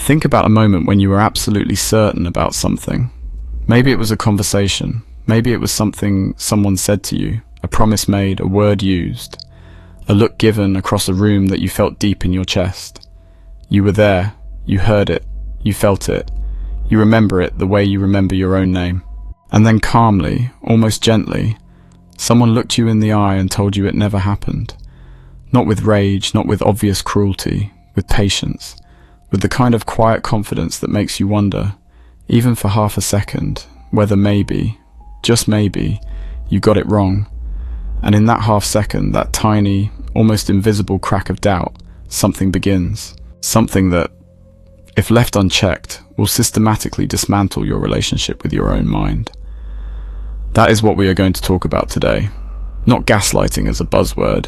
Think about a moment when you were absolutely certain about something. Maybe it was a conversation. Maybe it was something someone said to you, a promise made, a word used, a look given across a room that you felt deep in your chest. You were there, you heard it, you felt it, you remember it the way you remember your own name. And then calmly, almost gently, someone looked you in the eye and told you it never happened. Not with rage, not with obvious cruelty, with patience, with the kind of quiet confidence that makes you wonder, even for half a second, whether maybe, just maybe, you got it wrong. And in that half second, that tiny, almost invisible crack of doubt, something begins. Something that, if left unchecked, will systematically dismantle your relationship with your own mind. That is what we are going to talk about today. Not gaslighting as a buzzword.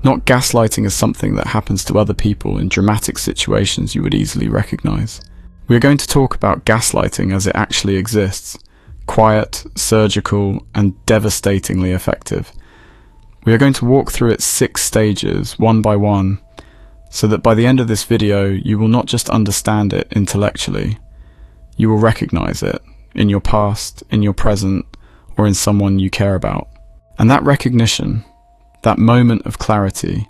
Not gaslighting as something that happens to other people in dramatic situations you would easily recognize. We are going to talk about gaslighting as it actually exists. Quiet, surgical, and devastatingly effective. We are going to walk through its 6 stages, one by one, so that by the end of this video, you will not just understand it intellectually, you will recognize it in your past, in your present, or in someone you care about. And that recognition, that moment of clarity,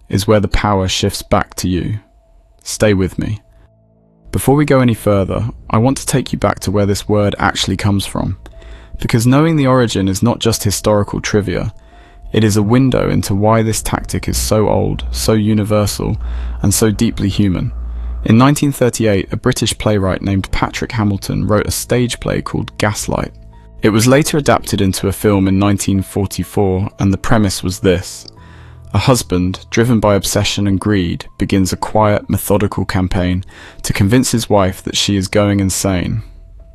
is where the power shifts back to you. Stay with me. Before we go any further, I want to take you back to where this word actually comes from, because knowing the origin is not just historical trivia, it is a window into why this tactic is so old, so universal, and so deeply human. In 1938, a British playwright named Patrick Hamilton wrote a stage play called Gaslight. It was later adapted into a film in 1944, and the premise was this. A husband, driven by obsession and greed, begins a quiet, methodical campaign to convince his wife that she is going insane.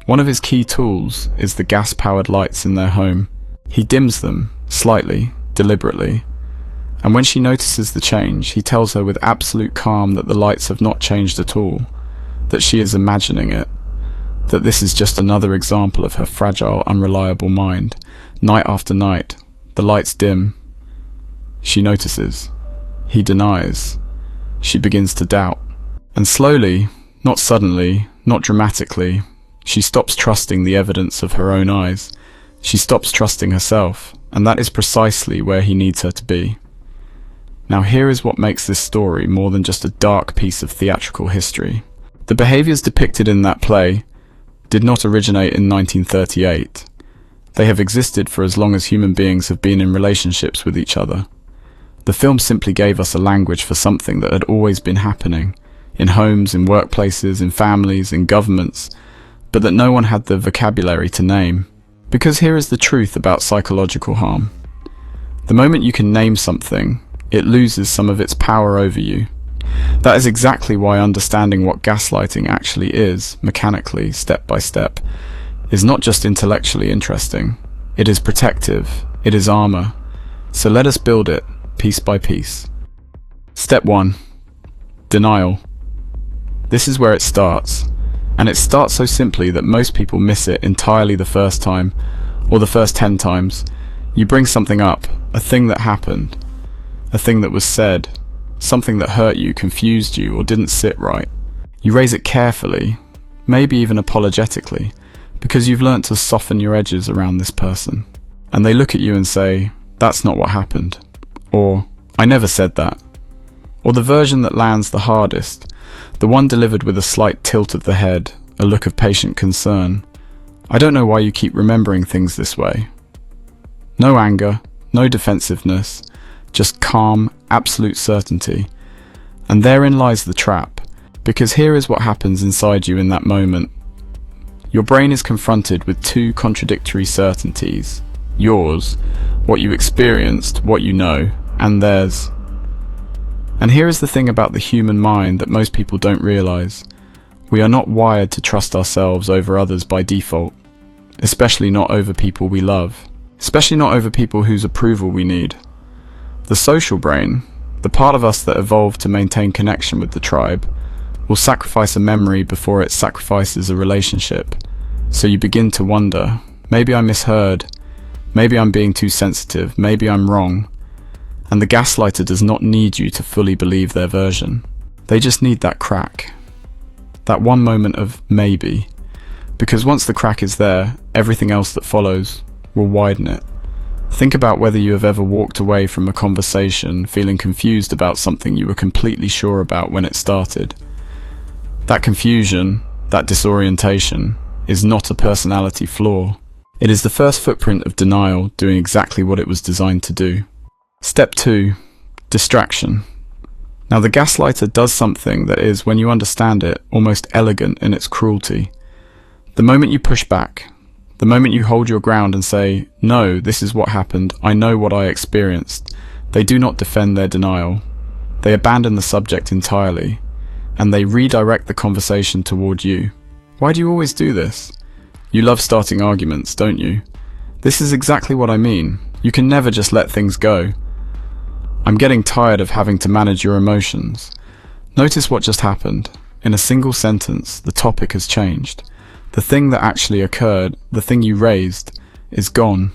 One of his key tools is the gas-powered lights in their home. He dims them, slightly, deliberately, and when she notices the change, he tells her with absolute calm that the lights have not changed at all, that she is imagining it, that this is just another example of her fragile, unreliable mind. Night after night, the lights dim. She notices. He denies. She begins to doubt. And slowly, not suddenly, not dramatically, she stops trusting the evidence of her own eyes. She stops trusting herself, and that is precisely where he needs her to be. Now here is what makes this story more than just a dark piece of theatrical history. The behaviors depicted in that play did not originate in 1938. They have existed for as long as human beings have been in relationships with each other. The film simply gave us a language for something that had always been happening, in homes, in workplaces, in families, in governments, but that no one had the vocabulary to name. Because here is the truth about psychological harm. The moment you can name something, it loses some of its power over you. That is exactly why understanding what gaslighting actually is, mechanically, step by step, is not just intellectually interesting. It is protective. It is armor. So let us build it, piece by piece. Step 1. Denial. This is where it starts. And it starts so simply that most people miss it entirely the first time, or the first 10 times. You bring something up, a thing that happened, a thing that was said, something that hurt you, confused you, or didn't sit right. You raise it carefully, maybe even apologetically, because you've learnt to soften your edges around this person. And they look at you and say, "That's not what happened," or "I never said that." Or the version that lands the hardest, the one delivered with a slight tilt of the head, a look of patient concern. "I don't know why you keep remembering things this way." No anger, no defensiveness, just calm, absolute certainty. And therein lies the trap, because here is what happens inside you in that moment. Your brain is confronted with 2 contradictory certainties. Yours, what you experienced, what you know, and theirs. And here is the thing about the human mind that most people don't realize. We are not wired to trust ourselves over others by default, especially not over people we love, especially not over people whose approval we need. The social brain, the part of us that evolved to maintain connection with the tribe, will sacrifice a memory before it sacrifices a relationship. So you begin to wonder, maybe I misheard, maybe I'm being too sensitive, maybe I'm wrong. And the gaslighter does not need you to fully believe their version. They just need that crack. that one moment of maybe. Because once the crack is there, everything else that follows will widen it. Think about whether you have ever walked away from a conversation feeling confused about something you were completely sure about when it started. That confusion, that disorientation, is not a personality flaw. It is the first footprint of denial doing exactly what it was designed to do. Step 2. Distraction. Now the gaslighter does something that is, when you understand it, almost elegant in its cruelty. The moment you push back, the moment you hold your ground and say, no, this is what happened, I know what I experienced, they do not defend their denial. They abandon the subject entirely, and they redirect the conversation toward you. Why do you always do this? You love starting arguments, don't you? This is exactly what I mean. You can never just let things go. I'm getting tired of having to manage your emotions. Notice what just happened. In a single sentence, the topic has changed. The thing that actually occurred, the thing you raised, is gone.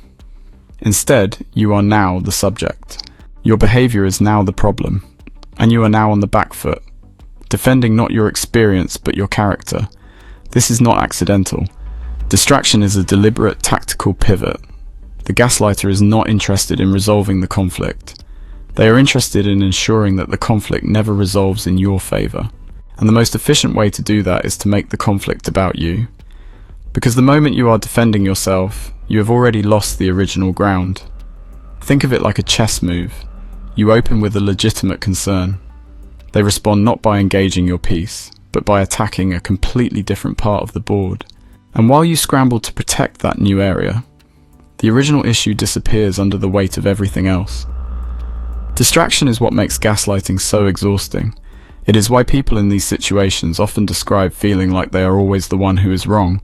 Instead, you are now the subject. Your behavior is now the problem, and you are now on the back foot, defending not your experience but your character. This is not accidental. Distraction is a deliberate tactical pivot. The gaslighter is not interested in resolving the conflict. They are interested in ensuring that the conflict never resolves in your favor. And the most efficient way to do that is to make the conflict about you. Because the moment you are defending yourself, you have already lost the original ground. Think of it like a chess move. You open with a legitimate concern. They respond not by engaging your piece, but by attacking a completely different part of the board. And while you scramble to protect that new area, the original issue disappears under the weight of everything else. Distraction is what makes gaslighting so exhausting. It is why people in these situations often describe feeling like they are always the one who is wrong,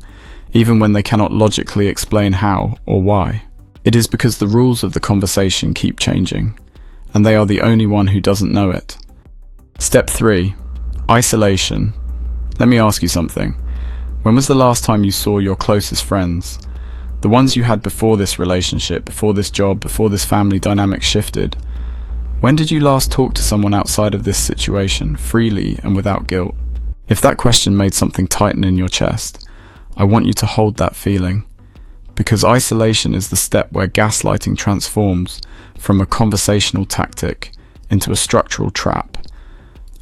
even when they cannot logically explain how or why. It is because the rules of the conversation keep changing, and they are the only one who doesn't know it. Step 3. Isolation. Let me ask you something. When was the last time you saw your closest friends? The ones you had before this relationship, before this job, before this family dynamic shifted? When did you last talk to someone outside of this situation, freely and without guilt? If that question made something tighten in your chest, I want you to hold that feeling, because isolation is the step where gaslighting transforms from a conversational tactic into a structural trap,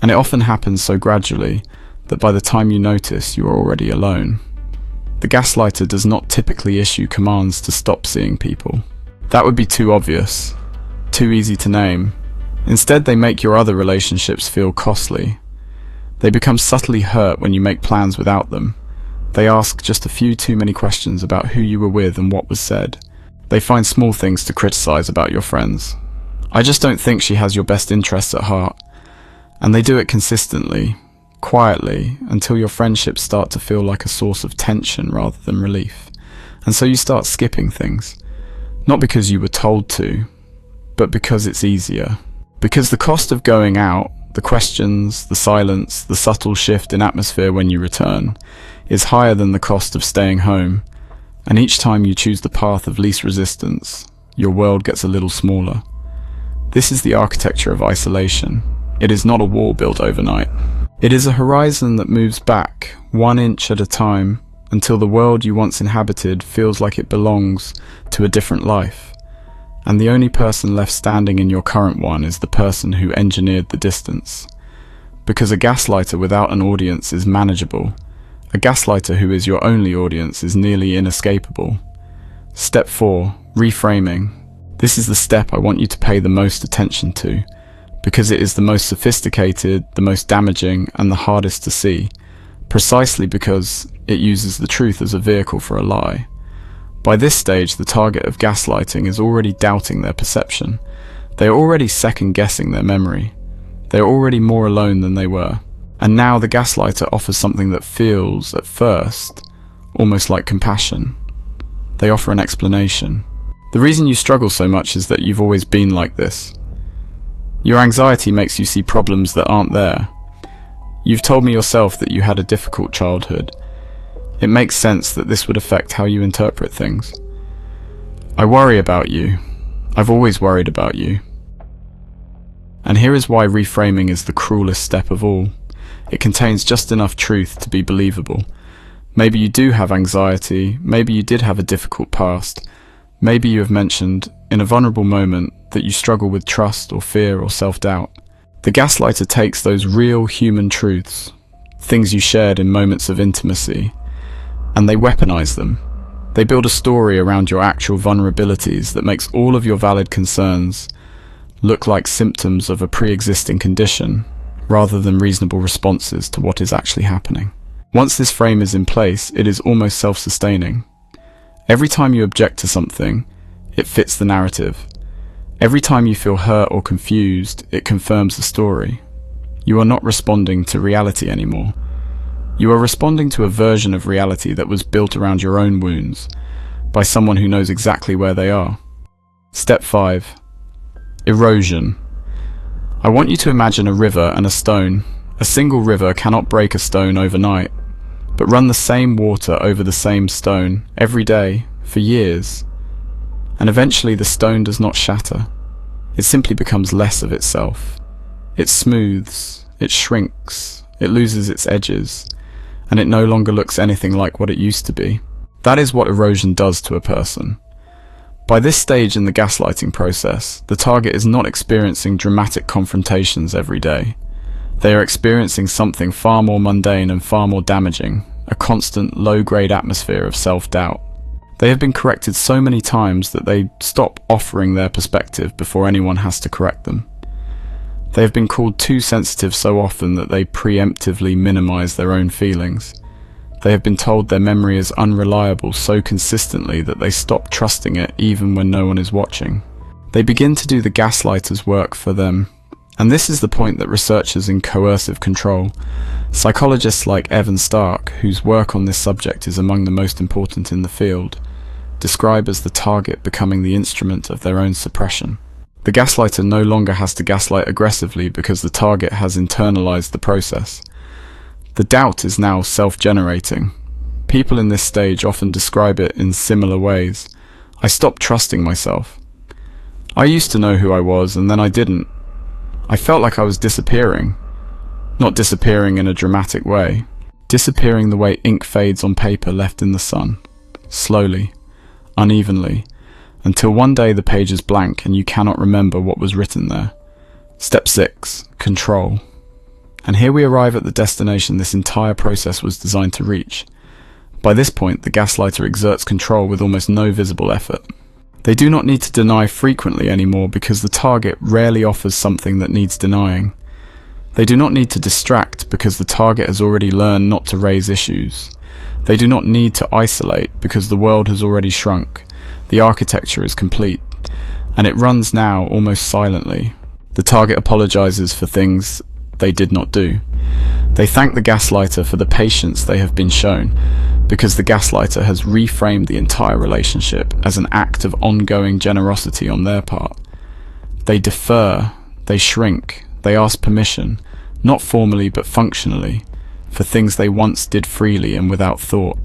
and it often happens so gradually that by the time you notice, you are already alone. The gaslighter does not typically issue commands to stop seeing people. That would be too obvious, too easy to name. Instead, they make your other relationships feel costly. They become subtly hurt when you make plans without them. They ask just a few too many questions about who you were with and what was said. They find small things to criticize about your friends. I just don't think she has your best interests at heart. And they do it consistently, quietly, until your friendships start to feel like a source of tension rather than relief. And so you start skipping things. Not because you were told to, but because it's easier. Because the cost of going out, the questions, the silence, the subtle shift in atmosphere when you return, is higher than the cost of staying home, and each time you choose the path of least resistance, your world gets a little smaller. This is the architecture of isolation. It is not a wall built overnight. It is a horizon that moves back, 1 inch at a time, until the world you once inhabited feels like it belongs to a different life. And the only person left standing in your current one is the person who engineered the distance. Because a gaslighter without an audience is manageable. A gaslighter who is your only audience is nearly inescapable. Step 4. Reframing. This is the step I want you to pay the most attention to, because it is the most sophisticated, the most damaging, and the hardest to see, precisely because it uses the truth as a vehicle for a lie. By this stage, the target of gaslighting is already doubting their perception. They are already second-guessing their memory. They are already more alone than they were. And now the gaslighter offers something that feels, at first, almost like compassion. They offer an explanation. The reason you struggle so much is that you've always been like this. Your anxiety makes you see problems that aren't there. You've told me yourself that you had a difficult childhood. It makes sense that this would affect how you interpret things. I worry about you. I've always worried about you. And here is why reframing is the cruelest step of all. It contains just enough truth to be believable. Maybe you do have anxiety, maybe you did have a difficult past, maybe you have mentioned, in a vulnerable moment, that you struggle with trust or fear or self-doubt. The gaslighter takes those real human truths, things you shared in moments of intimacy, and they weaponize them. They build a story around your actual vulnerabilities that makes all of your valid concerns look like symptoms of a pre-existing condition, rather than reasonable responses to what is actually happening. Once this frame is in place, it is almost self-sustaining. Every time you object to something, it fits the narrative. Every time you feel hurt or confused, it confirms the story. You are not responding to reality anymore. You are responding to a version of reality that was built around your own wounds, by someone who knows exactly where they are. Step 5. Erosion. I want you to imagine a river and a stone. A single river cannot break a stone overnight, but run the same water over the same stone every day for years. And eventually the stone does not shatter. It simply becomes less of itself. It smooths, it shrinks, it loses its edges, and it no longer looks anything like what it used to be. That is what erosion does to a person. By this stage in the gaslighting process, the target is not experiencing dramatic confrontations every day. They are experiencing something far more mundane and far more damaging, a constant low-grade atmosphere of self-doubt. They have been corrected so many times that they stop offering their perspective before anyone has to correct them. They have been called too sensitive so often that they preemptively minimize their own feelings. They have been told their memory is unreliable so consistently that they stop trusting it even when no one is watching. They begin to do the gaslighter's work for them. And this is the point that researchers in coercive control, psychologists like Evan Stark, whose work on this subject is among the most important in the field, describe as the target becoming the instrument of their own suppression. The gaslighter no longer has to gaslight aggressively because the target has internalized the process. The doubt is now self-generating. People in this stage often describe it in similar ways. I stopped trusting myself. I used to know who I was and then I didn't. I felt like I was disappearing. Not disappearing in a dramatic way. Disappearing the way ink fades on paper left in the sun. Slowly, unevenly, until one day the page is blank and you cannot remember what was written there. Step 6. Control. And here we arrive at the destination this entire process was designed to reach. By this point, the gaslighter exerts control with almost no visible effort. They do not need to deny frequently anymore because the target rarely offers something that needs denying. They do not need to distract because the target has already learned not to raise issues. They do not need to isolate because the world has already shrunk. The architecture is complete, and it runs now almost silently. The target apologizes for things they did not do. They thank the gaslighter for the patience they have been shown, because the gaslighter has reframed the entire relationship as an act of ongoing generosity on their part. They defer, they shrink, they ask permission, not formally but functionally, for things they once did freely and without thought.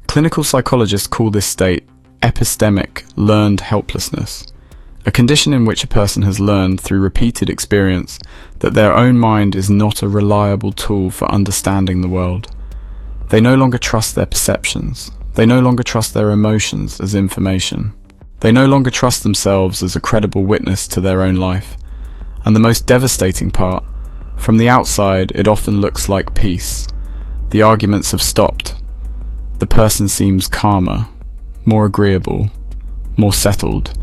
Clinical psychologists call this state epistemic learned helplessness, a condition in which a person has learned through repeated experience that their own mind is not a reliable tool for understanding the world. They no longer trust their perceptions. They no longer trust their emotions as information. They no longer trust themselves as a credible witness to their own life. And the most devastating part, from the outside it often looks like peace. The arguments have stopped. The person seems calmer, more agreeable, more settled.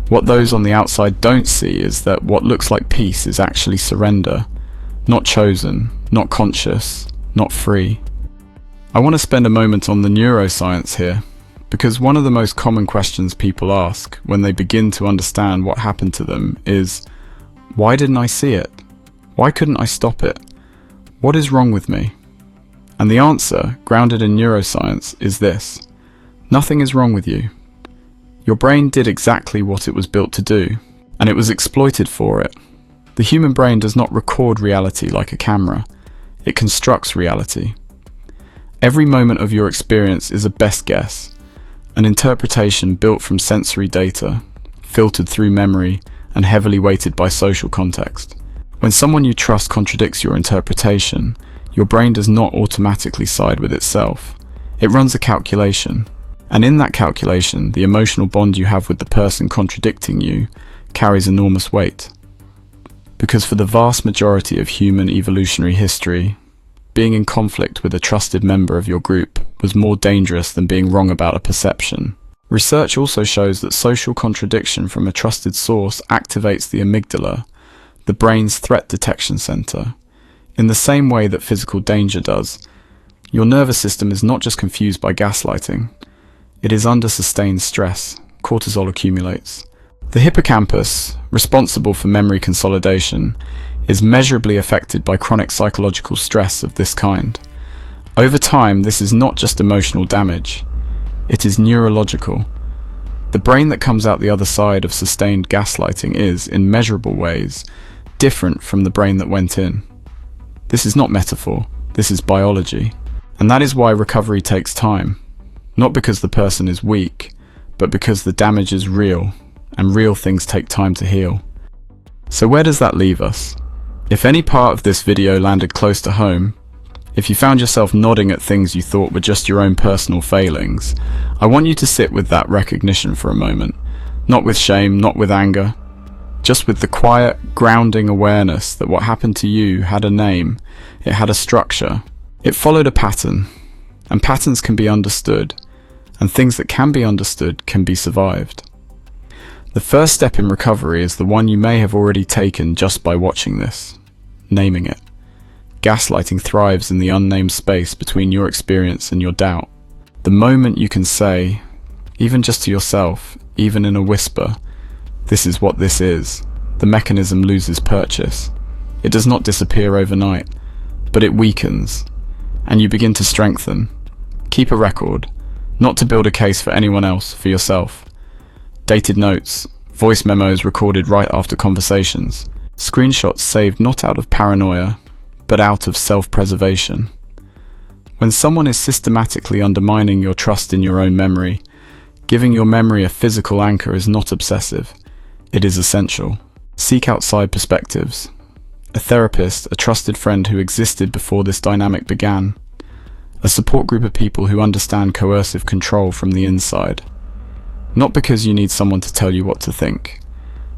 What those on the outside don't see is that what looks like peace is actually surrender, not chosen, not conscious, not free. I want to spend a moment on the neuroscience here, because one of the most common questions people ask when they begin to understand what happened to them is, why didn't I see it? Why couldn't I stop it? What is wrong with me? And the answer, grounded in neuroscience, is this: nothing is wrong with you. Your brain did exactly what it was built to do, and it was exploited for it. The human brain does not record reality like a camera. It constructs reality. Every moment of your experience is a best guess, an interpretation built from sensory data, filtered through memory, and heavily weighted by social context. When someone you trust contradicts your interpretation, your brain does not automatically side with itself. It runs a calculation, and in that calculation, the emotional bond you have with the person contradicting you carries enormous weight. Because for the vast majority of human evolutionary history, being in conflict with a trusted member of your group was more dangerous than being wrong about a perception. Research also shows that social contradiction from a trusted source activates the amygdala, the brain's threat detection center, in the same way that physical danger does. Your nervous system is not just confused by gaslighting. It is under sustained stress. Cortisol accumulates. The hippocampus, responsible for memory consolidation, is measurably affected by chronic psychological stress of this kind. Over time, this is not just emotional damage. It is neurological. The brain that comes out the other side of sustained gaslighting is, in measurable ways, different from the brain that went in. This is not metaphor. This is biology. And that is why recovery takes time. Not because the person is weak, but because the damage is real, and real things take time to heal. So where does that leave us? If any part of this video landed close to home, if you found yourself nodding at things you thought were just your own personal failings, I want you to sit with that recognition for a moment. Not with shame, not with anger, just with the quiet, grounding awareness that what happened to you had a name, it had a structure, it followed a pattern, and patterns can be understood, and things that can be understood can be survived. The first step in recovery is the one you may have already taken just by watching this: naming it. Gaslighting thrives in the unnamed space between your experience and your doubt. The moment you can say, even just to yourself, even in a whisper, "This is what this is," the mechanism loses purchase. It does not disappear overnight, but it weakens, and you begin to strengthen. Keep a record, not to build a case for anyone else, for yourself. Dated notes, voice memos recorded right after conversations, screenshots saved not out of paranoia, but out of self-preservation. When someone is systematically undermining your trust in your own memory, giving your memory a physical anchor is not obsessive. It is essential. Seek outside perspectives. A therapist, a trusted friend who existed before this dynamic began. A support group of people who understand coercive control from the inside. Not because you need someone to tell you what to think,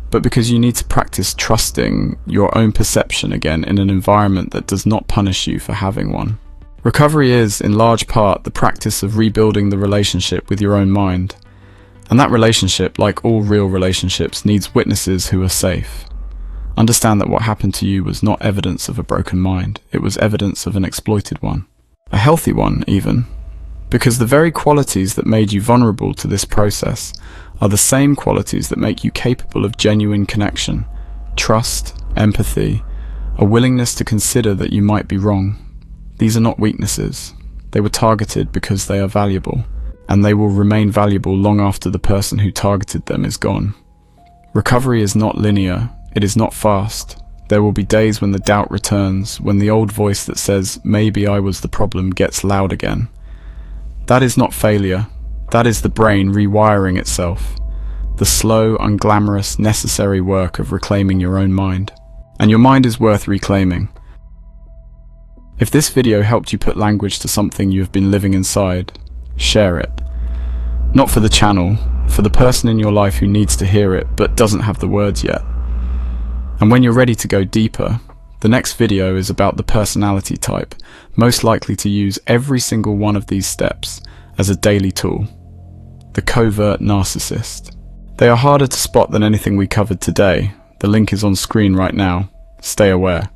but because you need to practice trusting your own perception again in an environment that does not punish you for having one. Recovery is, in large part, the practice of rebuilding the relationship with your own mind. And that relationship, like all real relationships, needs witnesses who are safe. Understand that what happened to you was not evidence of a broken mind, it was evidence of an exploited one. A healthy one, even. Because the very qualities that made you vulnerable to this process are the same qualities that make you capable of genuine connection, trust, empathy, a willingness to consider that you might be wrong. These are not weaknesses. They were targeted because they are valuable, and they will remain valuable long after the person who targeted them is gone. Recovery is not linear. It is not fast. There will be days when the doubt returns, when the old voice that says, "Maybe I was the problem," gets loud again. That is not failure. That is the brain rewiring itself. The slow, unglamorous, necessary work of reclaiming your own mind. And your mind is worth reclaiming. If this video helped you put language to something you have been living inside, share it. Not for the channel, for the person in your life who needs to hear it but doesn't have the words yet. And when you're ready to go deeper, the next video is about the personality type most likely to use every single one of these steps as a daily tool. The covert narcissist. They are harder to spot than anything we covered today. The link is on screen right now. Stay aware.